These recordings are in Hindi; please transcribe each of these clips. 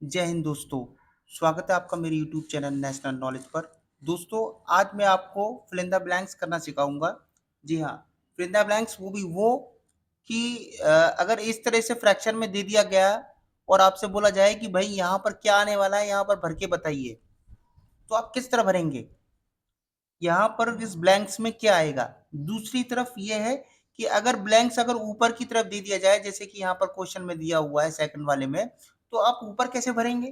जय हिंद दोस्तों। स्वागत है आपका मेरे यूट्यूब चैनल नेशनल नॉलेज पर। दोस्तों, आज मैं आपको फिल इन द ब्लैंक्स करना सिखाऊंगा। जी हाँ, फिल इन द ब्लैंक्स वो कि अगर इस तरह से फ्रैक्शन में दे दिया गया और आपसे बोला जाए कि भाई यहाँ पर क्या आने वाला है, यहाँ पर भर के बताइए, तो आप किस तरह भरेंगे? यहाँ पर इस ब्लैंक्स में क्या आएगा? दूसरी तरफ ये है कि अगर ब्लैंक्स अगर ऊपर की तरफ दे दिया जाए, जैसे कि यहाँ पर क्वेश्चन में दिया हुआ है सेकंड वाले में, तो आप ऊपर कैसे भरेंगे?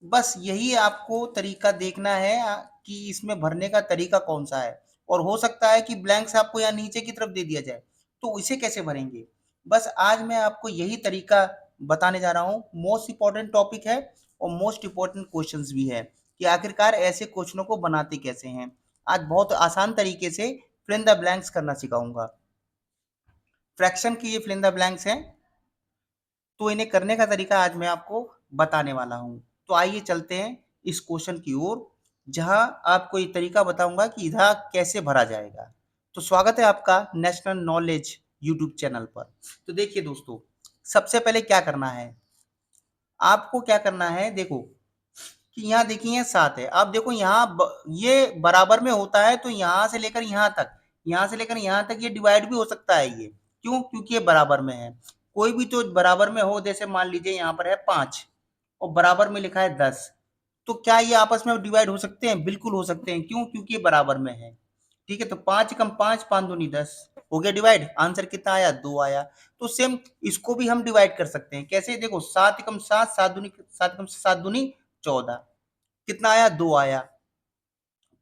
बस यही आपको तरीका देखना है कि इसमें भरने का तरीका कौन सा है। और हो सकता है कि ब्लैंक्स आपको यहाँ नीचे की तरफ दे दिया जाए, तो इसे कैसे भरेंगे? बस आज मैं आपको यही तरीका बताने जा रहा हूँ। मोस्ट इंपॉर्टेंट टॉपिक है और मोस्ट इंपॉर्टेंट क्वेश्चंस भी है कि आखिरकार ऐसे क्वेश्चनों को बनाते कैसे हैं। आज बहुत आसान तरीके से फिल इन द ब्लैंक्स करना सिखाऊंगा। फ्रैक्शन की ये फिल इन द ब्लैंक्स हैं, तो इन्हें करने का तरीका आज मैं आपको बताने वाला हूँ। तो आइए चलते हैं इस क्वेश्चन की ओर, जहां आपको ये तरीका बताऊंगा कि इधर कैसे भरा जाएगा। तो स्वागत है आपका नेशनल नॉलेज यूट्यूब चैनल पर। तो देखिए दोस्तों, सबसे पहले क्या करना है, आपको क्या करना है, देखो कि यहाँ देखिए 7 है। आप देखो यहाँ ये बराबर में होता है, तो यहाँ से लेकर यहाँ तक, यहाँ से लेकर यहाँ तक ये डिवाइड भी हो सकता है। ये क्यों? क्योंकि ये बराबर में है। कोई भी तो बराबर में हो, जैसे मान लीजिए यहाँ पर है 5 और बराबर में लिखा है 10, तो क्या ये आपस में डिवाइड हो सकते हैं? बिल्कुल हो सकते हैं। क्यों? क्योंकि ये बराबर में है। ठीक है, तो 5 कम 5, 5 दूनी 10, हो गया डिवाइड। आंसर कितना आया? 2 आया। तो सेम इसको भी हम डिवाइड कर सकते हैं। कैसे? देखो 7 कम 7, 7 दूनी 14, कितना आया? 2 आया।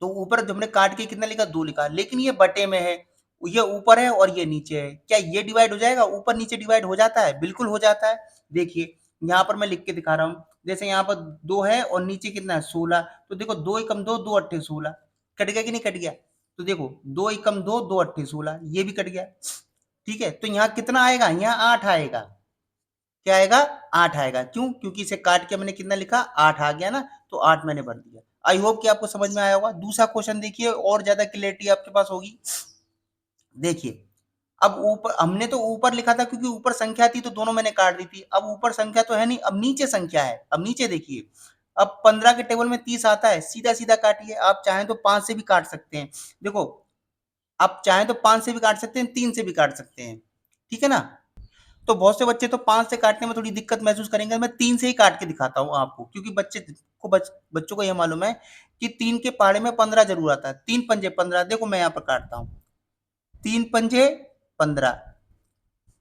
तो ऊपर जब हमने काट के कितना लिखा? 2 लिखा। लेकिन ये बटे में है, ये ऊपर है और ये नीचे है। क्या ये डिवाइड हो जाएगा? ऊपर नीचे डिवाइड हो जाता है, बिल्कुल हो जाता है। देखिए यहाँ पर मैं लिख के दिखा रहा हूँ। जैसे यहाँ पर 2 है और नीचे कितना है? 16। तो देखो 2 एकम 2, 2 अट्ठे 16। कट गया कि नहीं कट गया? तो देखो 2 एकम 2, 2 अट्ठे 16, ये भी कट गया। ठीक है, तो यहाँ कितना आएगा? यहाँ 8 आएगा। क्या आएगा? 8 आएगा। क्यों? क्योंकि इसे काट के मैंने कितना लिखा? 8 आ गया ना, तो 8 मैंने भर दिया। आई होप कि आपको समझ में आया होगा। दूसरा क्वेश्चन देखिए, और ज्यादा क्लियरिटी आपके पास होगी। देखिए, अब ऊपर हमने तो ऊपर लिखा था क्योंकि ऊपर संख्या थी, तो दोनों मैंने काट दी थी। अब ऊपर संख्या तो है नहीं, अब नीचे संख्या है। अब नीचे देखिए, अब 15 के टेबल में 30 आता है, सीधा सीधा काटिए। आप चाहें तो 5 से भी काट सकते हैं। देखो, आप चाहें तो 5 से भी काट सकते हैं, 3 से भी काट सकते हैं। ठीक है ना? तो बहुत से बच्चे तो 5 से काटने में थोड़ी दिक्कत महसूस करेंगे। मैं 3 से ही काट के दिखाता हूँ आपको, क्योंकि बच्चों को यह मालूम है कि 3 के पाड़े में 15 जरूर आता है। 3 पंजे 15। देखो मैं यहाँ पर काटता हूँ, 3 पंजे 15,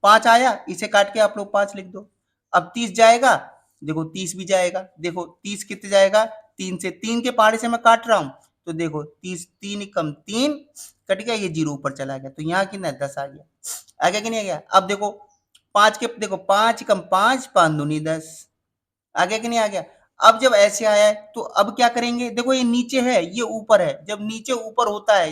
5 आया, इसे काट के आप लोग 5 लिख दो। अब 30 जाएगा, देखो 30 भी जाएगा। देखो 30 कितने जाएगा? 3 से। 3 के पहाड़े से मैं काट रहा हूँ, तो देखो 30, 3 कम 3 कट गया, ये जीरो ऊपर चला गया, तो यहाँ कितना? 10 आ गया। आ गया कि नहीं आ गया? अब देखो 5 के, देखो 5 कम 5, 5 दूनी 10, आ गया कि नहीं आ गया? अब जब ऐसे आया है, तो अब क्या करेंगे? देखो ये नीचे है, ये ऊपर है। जब नीचे ऊपर होता है,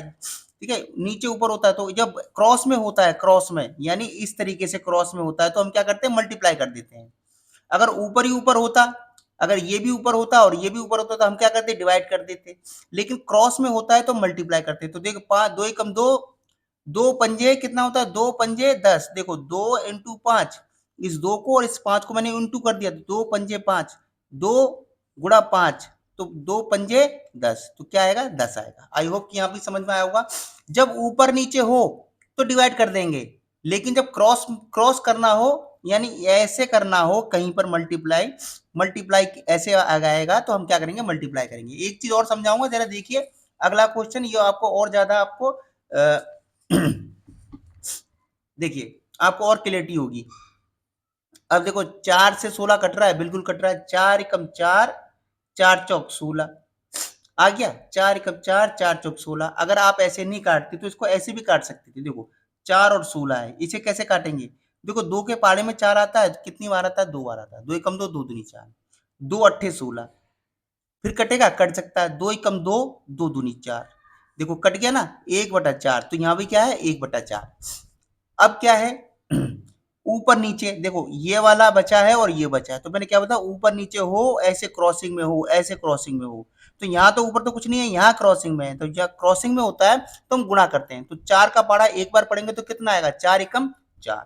ठीक है, नीचे ऊपर होता है, तो जब क्रॉस में होता है, क्रॉस में यानी इस तरीके से क्रॉस में होता है, तो हम क्या करते हैं? मल्टीप्लाई कर देते हैं। अगर ऊपर ही ऊपर होता, अगर ये भी ऊपर होता और ये भी ऊपर होता, तो हम क्या करते? डिवाइड कर देते। लेकिन क्रॉस में होता है तो मल्टीप्लाई करते। तो देखो 5, 2 एकम 2, 2 पंजे कितना होता है? 2 पंजे 10। देखो 2 इंटू 5, इस 2 को और इस 5 को मैंने इंटू कर दिया, तो 2 पंजे 5, 2 गुणा 5, तो 2 पंजे 10, तो क्या आएगा? 10 आएगा। आई होप कि यहाँ भी समझ में आया होगा। जब ऊपर नीचे हो तो डिवाइड कर देंगे, लेकिन जब क्रॉस क्रॉस करना हो, यानी ऐसे करना हो कहीं पर मल्टीप्लाई, मल्टीप्लाई ऐसे आ जाएगा, तो हम क्या करेंगे? मल्टीप्लाई करेंगे। एक चीज और समझाऊंगा, जरा देखिए अगला क्वेश्चन, ये आपको और ज्यादा आपको देखिए आपको और क्लियरिटी होगी। अब देखो 4 से 16 कट रहा है, बिल्कुल कट रहा है। 4 एकम 4, 4 चौक 16 आ गया। 4 एकम 4, 4 चौक 16। अगर आप ऐसे नहीं काटते तो इसको ऐसे भी काट सकते थे। देखो 4 और 16 है, इसे कैसे काटेंगे? देखो 2 के पाड़े में 4 आता है, कितनी बार आता है? 2 बार आता है। 2 एकम 2, 2 दूनी 4, 2 अट्ठे 16। फिर कटेगा? कट सकता है। 2 एकम 2, 2 दूनी 4। देखो कट गया ना, 1/4। तो यहाँ भी क्या है? 1/4। अब क्या है? ऊपर नीचे देखो, ये वाला बचा है और ये बचा है, तो मैंने क्या बताया? ऊपर नीचे हो, ऐसे क्रॉसिंग में हो, ऐसे क्रॉसिंग में हो। तो यहाँ तो ऊपर तो कुछ नहीं है, यहाँ क्रॉसिंग में है, तो जब क्रॉसिंग में होता है तो हम गुणा करते हैं। तो 4 का पाड़ा एक बार पढ़ेंगे तो कितना आएगा? 4 एकम 4।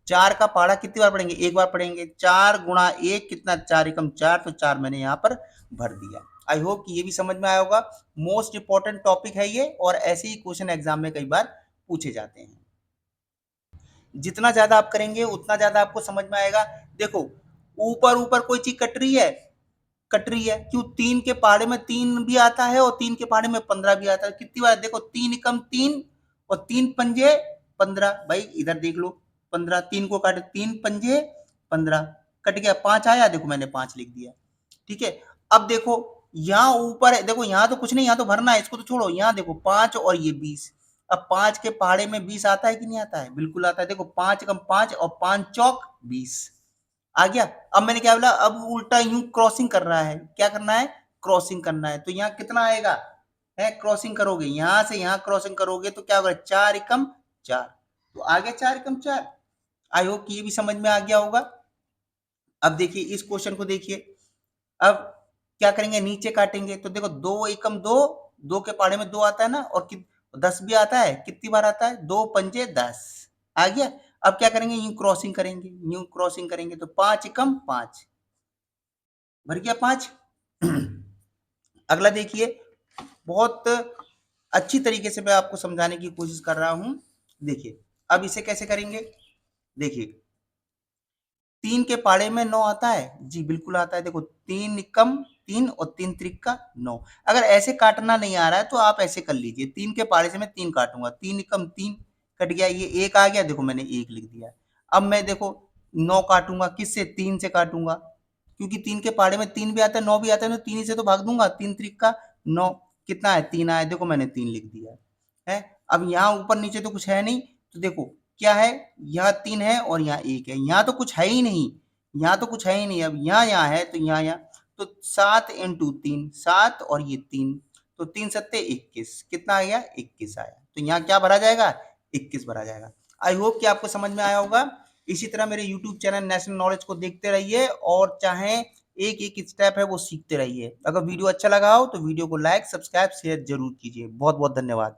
4 का पहाड़ा कितनी बार पढ़ेंगे? एक बार पढ़ेंगे। 4 गुणा 1 कितना? 4 एकम 4, तो 4 मैंने यहाँ पर भर दिया। आई होप कि ये भी समझ में आया होगा। मोस्ट इंपॉर्टेंट टॉपिक है ये, और ऐसे ही क्वेश्चन एग्जाम में कई बार पूछे जाते हैं। जितना ज्यादा आप करेंगे उतना ज्यादा आपको समझ में आएगा। देखो, ऊपर ऊपर कोई चीज कट रही है क्यों? 3 के पहाड़े में 3 भी आता है और 3 के पहाड़े में 15 भी आता है। कितनी बार? देखो, 3 एकम 3 और 3 पंजे 15। भाई इधर देख लो, 15, 3 को काटे, 3 पंजे 15, कट गया, 5 आया, देखो मैंने 5 लिख दिया। ठीक है। अब देखो, यहाँ ऊपर है, देखो यहाँ तो कुछ नहीं, यहाँ तो भरना है, इसको तो छोड़ो। यहाँ देखो 5 और ये 20। अब 5 के पहाड़े में 20 आता है कि नहीं आता है? बिल्कुल आता है। देखो 5 एकम 5 और 5 चौक 20 आ गया। अब मैंने क्या बोला? अब उल्टा यूं क्रॉसिंग कर रहा है। क्या करना है? क्रॉसिंग करना है। तो यहाँ कितना आएगा? है, क्रॉसिंग करोगे, यहां से यहां क्रॉसिंग करोगे तो क्या होगा? 4 एकम 4, तो आ गया 4 एकम 4। आई होप कि ये भी समझ में आ गया होगा। अब देखिए इस क्वेश्चन को देखिए। अब क्या करेंगे? नीचे काटेंगे तो देखो 2 एकम 2, 2 के पहाड़े में 2 आता है ना, और 10 भी आता है। कितनी बार आता है? 2 पंजे 10 आ गया। अब क्या करेंगे? यूं क्रॉसिंग करेंगे, यूं क्रॉसिंग करेंगे तो 5 एकम 5 भर गया 5। अगला देखिए, बहुत अच्छी तरीके से मैं आपको समझाने की कोशिश कर रहा हूं। देखिए, अब इसे कैसे करेंगे? देखिए, 3 के पाड़े में 9 आता है जी, बिल्कुल आता है। देखो 3 एकम 3 और 3 त्रिका 9। अगर ऐसे काटना नहीं आ रहा है तो आप ऐसे कर लीजिए। 3 के पाड़े से मैं 3 काटूंगा, 3 एकम 3 कट गया, ये 1 आ गया, देखो मैंने 1 लिख दिया। अब मैं देखो 9 काटूंगा, किससे? 3 से काटूंगा, क्योंकि 3 के पाड़े में 3 भी आता है, 9 भी आता है, तो 3 ही से तो भाग दूंगा। 3 त्रिका 9, कितना है? 3 आया, देखो मैंने 3 लिख दिया है। अब यहाँ ऊपर नीचे तो कुछ है नहीं, तो देखो क्या है? यहाँ 3 है और यहाँ 1 है, यहाँ तो कुछ है ही नहीं, यहाँ तो कुछ है ही नहीं। अब यहाँ यहाँ है तो यहाँ यहाँ, तो 7 इंटू 3 7 और ये 3, तो 3 सत्ते 21, कितना आ गया? 21 आया। तो यहाँ क्या भरा जाएगा? 21 भरा जाएगा। आई होप कि आपको समझ में आया होगा। इसी तरह मेरे यूट्यूब चैनल नेशनल नॉलेज को देखते रहिए, और चाहे एक एक स्टेप है वो सीखते रहिए। अगर वीडियो अच्छा लगा हो तो वीडियो को लाइक, सब्सक्राइब, शेयर जरूर कीजिए। बहुत बहुत धन्यवाद।